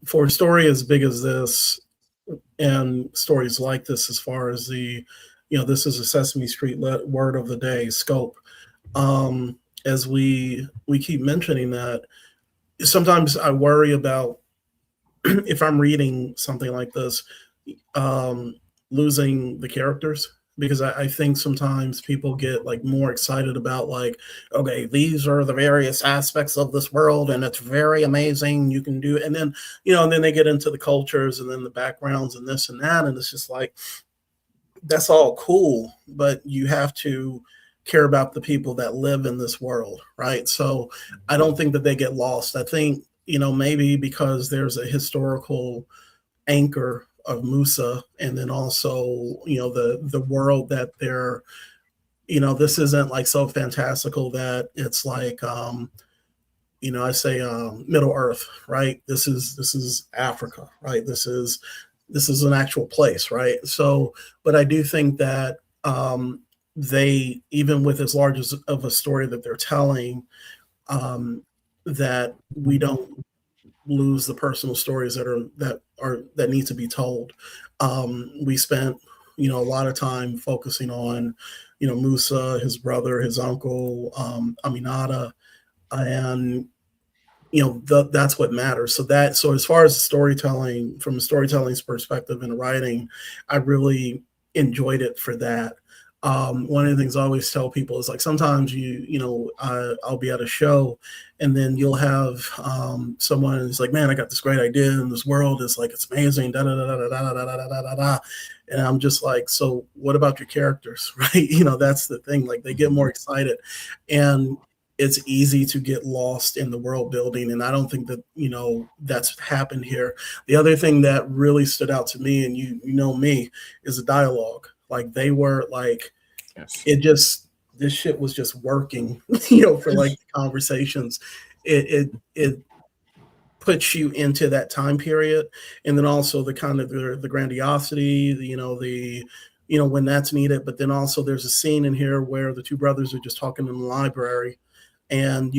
for a story as big as this and stories like this, as far as this is a Sesame Street word of the day scope. As we keep mentioning that, sometimes I worry about if I'm reading something like this, losing the characters, because I think sometimes people get like more excited about like, okay, these are the various aspects of this world and it's very amazing, you can do it. And then, and then they get into the cultures and then the backgrounds and this and that. And it's just like, that's all cool, but you have to care about the people that live in this world, right? So I don't think that they get lost. I think, maybe because there's a historical anchor of Musa, and then also, the world that they're, this isn't like so fantastical that it's like, I say Middle Earth, right? This is Africa, right? This is an actual place, right? So, but I do think that they, even with as large as of a story that they're telling, that we don't lose the personal stories that need to be told. We spent a lot of time focusing on Musa, his brother, his uncle, Aminata, and that's what matters. So as far as storytelling, from a storytelling's perspective and writing, I really enjoyed it for that. One of the things I always tell people is like, sometimes I'll be at a show and then you'll have someone who's like, man, I got this great idea and this world is like, it's amazing, da da da da da da da da da da. And I'm just like, so what about your characters, right? That's the thing. Like, they get more excited, and it's easy to get lost in the world building. And I don't think that, that's happened here. The other thing that really stood out to me, and you know me, is the dialogue. Like, they were like, this shit was just working, for like conversations. It puts you into that time period. And then also the kind of the grandiosity, when that's needed. But then also there's a scene in here where the two brothers are just talking in the library, and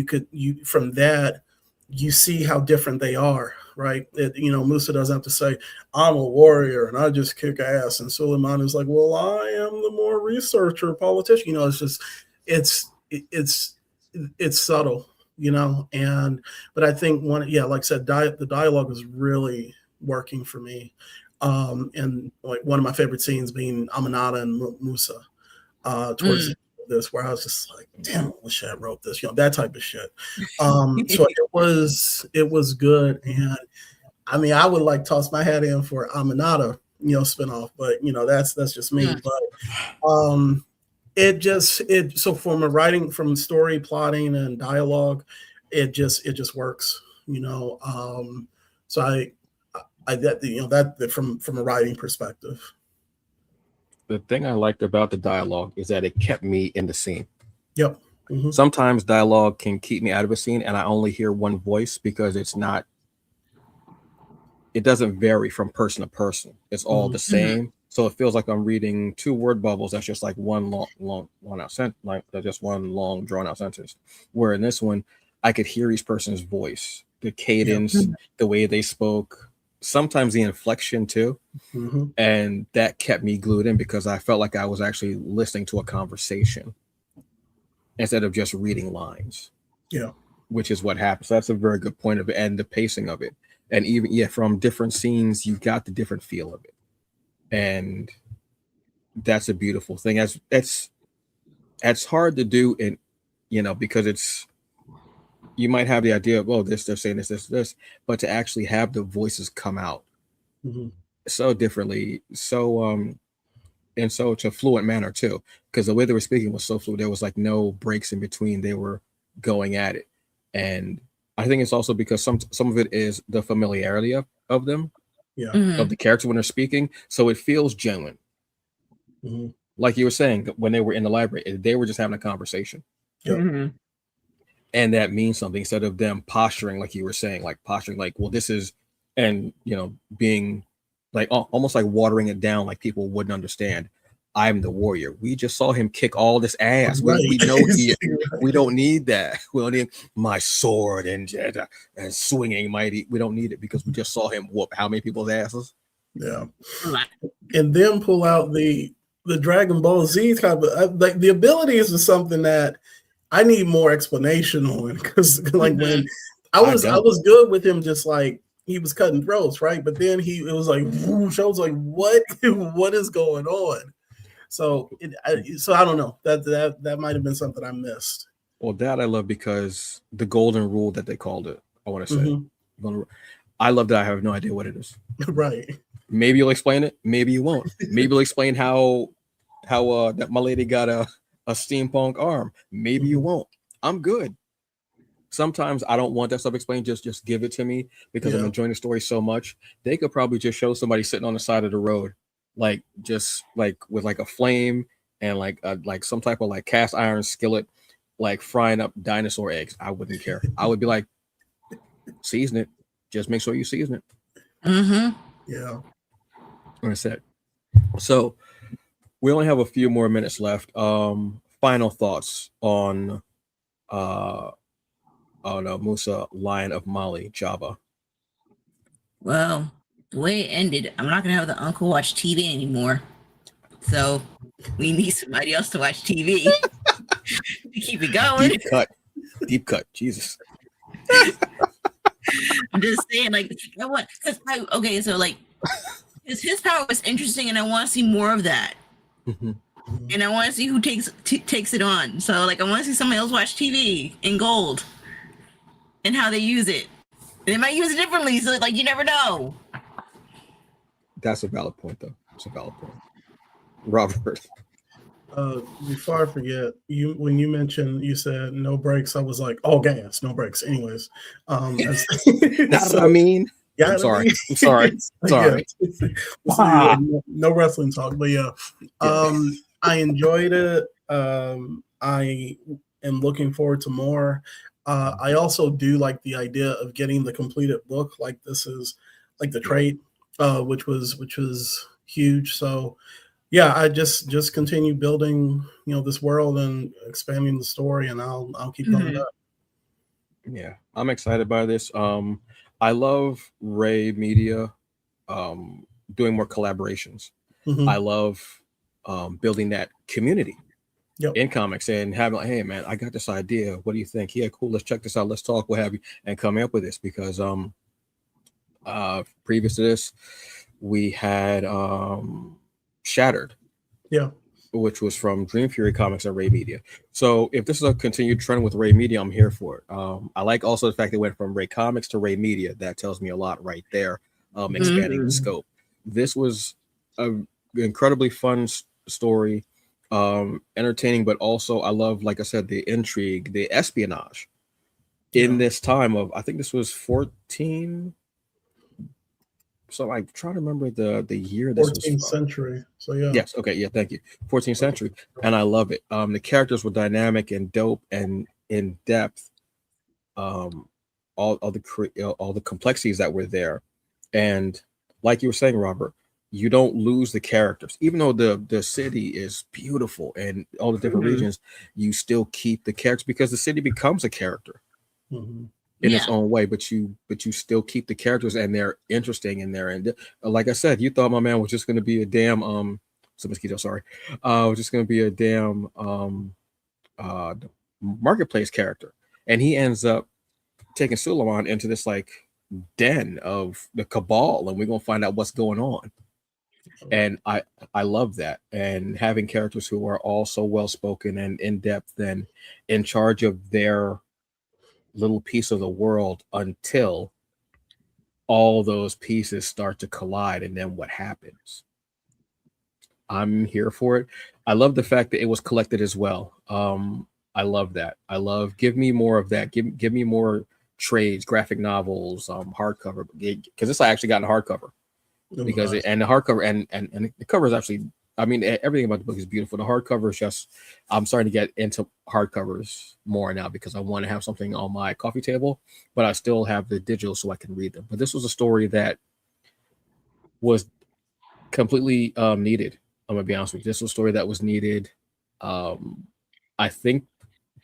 from that you see how different they are, right? Musa doesn't have to say, I'm a warrior and I just kick ass, and Suleiman is like, well, I am the more researcher politician. It's just it's subtle, but I think like I said, the dialogue is really working for me. And like one of my favorite scenes being Aminata and Musa towards the this, where I was just like, damn, I wish I wrote this, that type of shit. So it was good. And I mean, I would like toss my hat in for Aminata, spinoff, but that's just me. But so from story, plotting, and dialogue, it just works. So I that from a writing perspective. The thing I liked about the dialogue is that it kept me in the scene. Yep. Mm-hmm. Sometimes dialogue can keep me out of a scene and I only hear one voice because it doesn't vary from person to person. It's all the same. So it feels like I'm reading two word bubbles. That's just like one long out sentence, like just one long drawn out sentence. Where in this one, I could hear each person's voice, the cadence, the way they spoke, sometimes the inflection too. And that kept me glued in because I felt like I was actually listening to a conversation instead of just reading lines. Yeah. Which is what happens. So that's a very good point of it, and the pacing of it. And even from different scenes, you got the different feel of it. And that's a beautiful thing. It's hard to do in, because you might have the idea of, this, they're saying this, but to actually have the voices come out so differently, in such a fluent manner too, because the way they were speaking was so fluid. There was like no breaks in between. They were going at it. And I think it's also because some of it is the familiarity of them, of the character when they're speaking. So it feels genuine. Like you were saying, when they were in the library, they were just having a conversation. And that means something instead of them posturing, like you were saying, like posturing, like, well, this is, and, being like almost like watering it down, like people wouldn't understand. I'm the warrior. We just saw him kick all this ass. Right. We know we don't need that. We don't need my sword and swinging mighty. We don't need it because we just saw him whoop how many people's asses. Yeah, and then pull out the Dragon Ball Z type of like the abilities is something that I need more explanation on, because like when I was good with him, just like he was cutting throats, right? But then it was like whoosh, I was like, what is going on? So I don't know. That might have been something I missed. Well, that I love because the golden rule that they called it. I want to say, I love that. I have no idea what it is. Right. Maybe you'll explain it. Maybe you won't. Maybe you'll explain how that my lady got a steampunk arm. Maybe you won't. I'm good. Sometimes I don't want that stuff explained. Just give it to me because I'm enjoying the story so much. They could probably just show somebody sitting on the side of the road, like just like with like a flame and like some type of like cast iron skillet, like frying up dinosaur eggs. I wouldn't care. I would be like, season it. Just make sure you season it. Yeah. What I said. So we only have a few more minutes left. Final thoughts on Musa, Lion of Mali, Java. Well, the way it ended, I'm not gonna have the uncle watch TV anymore. So we need somebody else to watch TV to keep it going. Deep cut. Jesus. I'm just saying, like, you know what? Because his power was interesting, and I want to see more of that. And I want to see who takes it on. So, like, I want to see somebody else watch TV in gold and how they use it. And they might use it differently, so like you never know. That's a valid point, though. It's a valid point. Robert. Before I forget, when you mentioned, you said no brakes, I was like, all gas, no brakes. Anyways, that's what I mean. Yeah, I'm sorry. Sorry. Yeah, no wrestling talk, but I enjoyed it. I am looking forward to more. I also do like the idea of getting the completed book. Like this is like the trade, which was huge. So yeah, I just continue building, this world and expanding the story, and I'll keep going back. Yeah, I'm excited by this. I love RAE Media doing more collaborations. I love building that community in comics and having like, hey man, I got this idea. What do you think? Yeah, cool. Let's check this out. Let's talk. What have you? And coming up with this because previous to this, we had Shattered. Yeah. which was from Dream Fury Comics and RAE Media. So if this is a continued trend with RAE Media, I'm here for it. I like also the fact they went from RAE Comics to RAE Media. That tells me a lot right there, expanding the scope. This was an incredibly fun story, entertaining, but also I love, like I said, the intrigue, the espionage in this time of, I think this was 14. So I'm trying to remember the year this was from. 14th century. So yeah. Yes. Okay. Yeah. Thank you. 14th century, and I love it. The characters were dynamic and dope and in depth. All the complexities that were there, and like you were saying, Robert, you don't lose the characters, even though the city is beautiful and all the different regions. You still keep the characters because the city becomes a character. In its own way, but you still keep the characters, and they're interesting in there. And like I said, you thought my man was just going to be a damn it's a mosquito, sorry, was just going to be a damn marketplace character, and he ends up taking Suleiman into this like den of the cabal, and we're gonna find out what's going on. And I love that, and having characters who are all so well spoken and in depth and in charge of their little piece of the world until all those pieces start to collide, and then what happens. I'm here for it. I love the fact that it was collected as well. I love that. Give me more of that. Give me more trades, graphic novels, hardcover, because this I actually got in hardcover. Because the hardcover and the cover is actually, I mean, everything about the book is beautiful. The hardcover is just, I'm starting to get into hardcovers more now because I want to have something on my coffee table, but I still have the digital so I can read them. But this was a story that was completely needed. I'm gonna be honest with you. This was a story that was needed. I think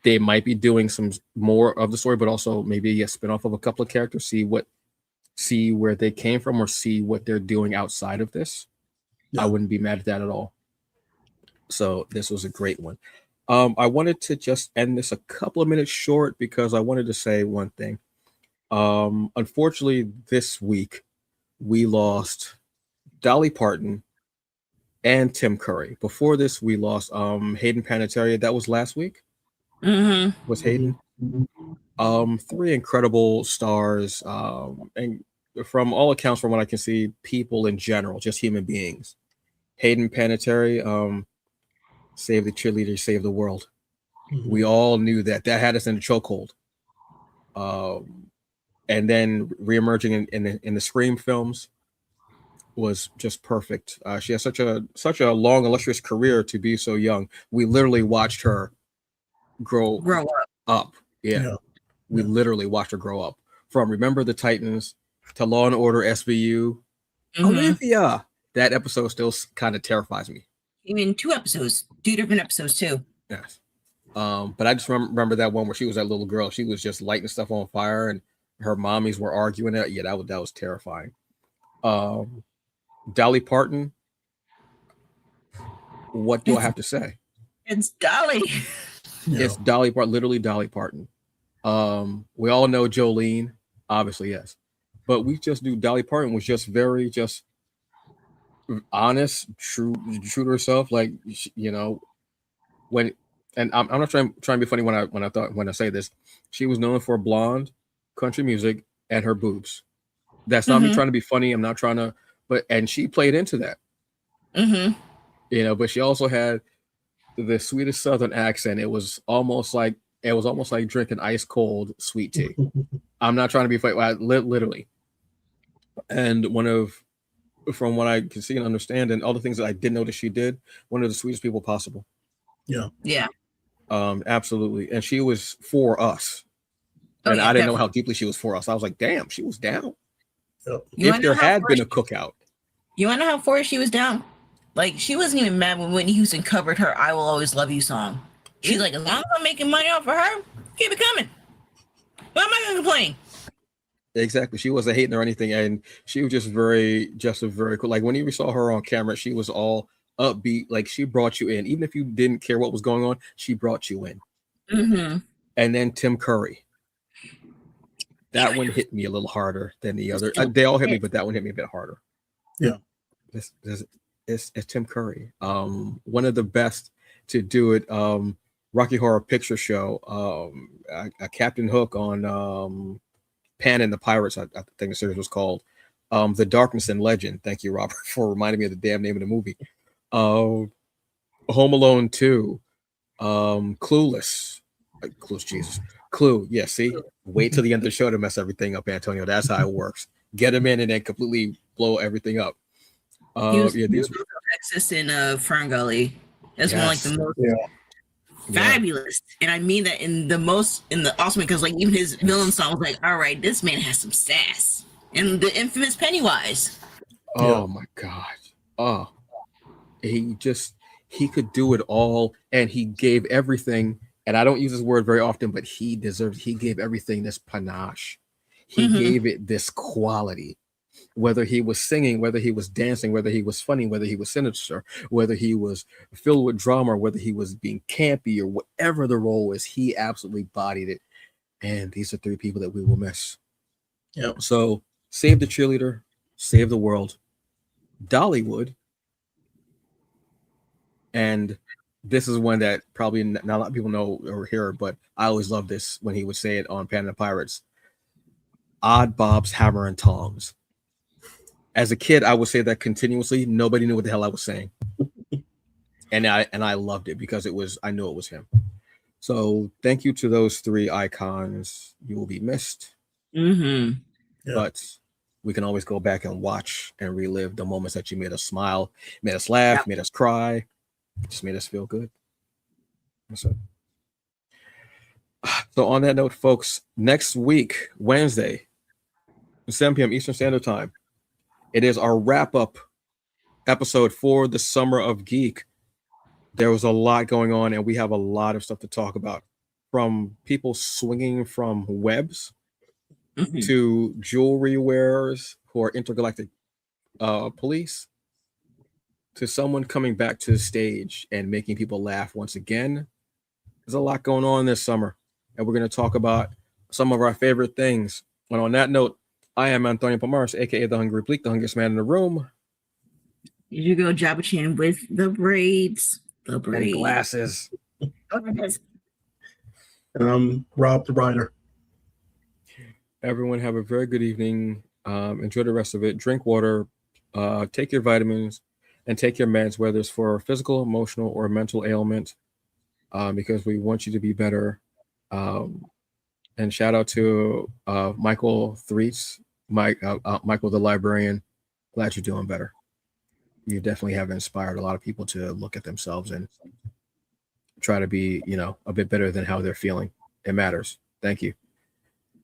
they might be doing some more of the story, but also maybe a spinoff of a couple of characters. See where they came from, or see what they're doing outside of this. I wouldn't be mad at that at all. So this was a great one. I wanted to just end this a couple of minutes short because I wanted to say one thing. Unfortunately, this week we lost Dolly Parton and Tim Curry. Before this, we lost Hayden Panettiere. That was last week. Was Hayden? Three incredible stars, and from all accounts, from what I can see, people in general, just human beings. Hayden Panettiere, save the cheerleader, save the world. We all knew that had us in a chokehold. And then reemerging in the Scream films was just perfect. She has such a long, illustrious career to be so young. We literally watched her grow up. We literally watched her grow up from Remember the Titans to Law and Order SVU. Olivia, that episode still kind of terrifies me. Even two different episodes too. Yes. But I just remember that one where she was that little girl. She was just lighting stuff on fire, and her mommies were arguing it. Yeah, that was terrifying. Dolly Parton. What do I have to say? It's Dolly. It's Dolly Parton, literally Dolly Parton. We all know Jolene, obviously, yes. But we just knew Dolly Parton was just very honest, true to herself. Like, you know, when, and I'm not trying to be funny when I say this. She was known for blonde, country music, and her boobs. That's not me trying to be funny. I'm not trying to, and she played into that. You know, but she also had the sweetest Southern accent. It was almost like drinking ice cold sweet tea. I'm not trying to be funny. Literally. And from what I can see and understand, and all the things that I did notice she did, one of the sweetest people possible. Yeah. Absolutely. And she was for us. And I didn't know how deeply she was for us. I was like, damn, she was down. If there had been a cookout. You want to know how far she was down? Like, she wasn't even mad when Whitney Houston covered her I Will Always Love You song. She's like, as long as I'm making money off of her, keep it coming. Why am I going to complain? Exactly. She wasn't hating or anything. And she was just a very cool. Like, when you saw her on camera, she was all upbeat. Like, she brought you in. Even if you didn't care what was going on, she brought you in. And then Tim Curry. That one hit me a little harder than the other. They all hit me, but that one hit me a bit harder. Yeah. it's Tim Curry. One of the best to do it. Rocky Horror Picture Show. A Captain Hook on Pan and the Pirates. I think the series was called. The Darkness and Legend. Thank you, Robert, for reminding me of the damn name of the movie. Home Alone 2. Clueless. Jesus. Clue. Yeah, see? Wait till the end of the show to mess everything up, Antonio. That's how it works. Get him in and then completely blow everything up. He was Yeah, these Texas in Fern Gully. That's one of like the most fabulous, and I mean that in the awesome, because like even his villain song was like, all right, this man has some sass. And the infamous Pennywise. Oh my God. Oh, he could do it all, and he gave everything. And I don't use this word very often, but he gave everything this panache. He gave it this quality. Whether he was singing, whether he was dancing, whether he was funny, whether he was sinister, whether he was filled with drama, or whether he was being campy, or whatever the role was, he absolutely bodied it. And these are three people that we will miss. Yep. So save the cheerleader, save the world. Dollywood. And this is one that probably not a lot of people know or hear, but I always love this when he would say it on Pan and the Pirates. Odd Bob's Hammer and Tongs. As a kid, I would say that continuously. Nobody knew what the hell I was saying. And I loved it because I knew it was him. So thank you to those three icons. You will be missed. But we can always go back and watch and relive the moments that you made us smile, made us laugh, made us cry, just made us feel good. So on that note, folks, next week, Wednesday, 7 p.m. Eastern Standard Time, it is our wrap-up episode for the Summer of Geek. There was a lot going on, and we have a lot of stuff to talk about, from people swinging from webs to jewelry wearers who are intergalactic police, to someone coming back to the stage and making people laugh once again. There's a lot going on this summer, and we're going to talk about some of our favorite things. And on that note, I am Antonio Pomares, aka the Hungry Bleak, the hungriest man in the room. You go Jabba Chan with the braids. The braids. And glasses. And I'm Rob the Rider. Everyone have a very good evening. Enjoy the rest of it. Drink water. Take your vitamins and take your meds, whether it's for physical, emotional, or mental ailment, because we want you to be better. And shout out to Michael Threets, Michael the librarian. Glad you're doing better. You definitely have inspired a lot of people to look at themselves and try to be, a bit better than how they're feeling. It matters. Thank you.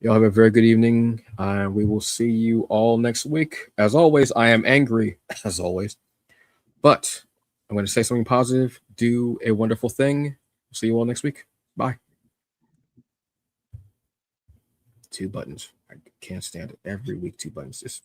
Y'all have a very good evening. We will see you all next week. As always, I am angry, as always. But I'm going to say something positive. Do a wonderful thing. See you all next week. Bye. 2 buttons. I can't stand it. Every week, 2 buttons.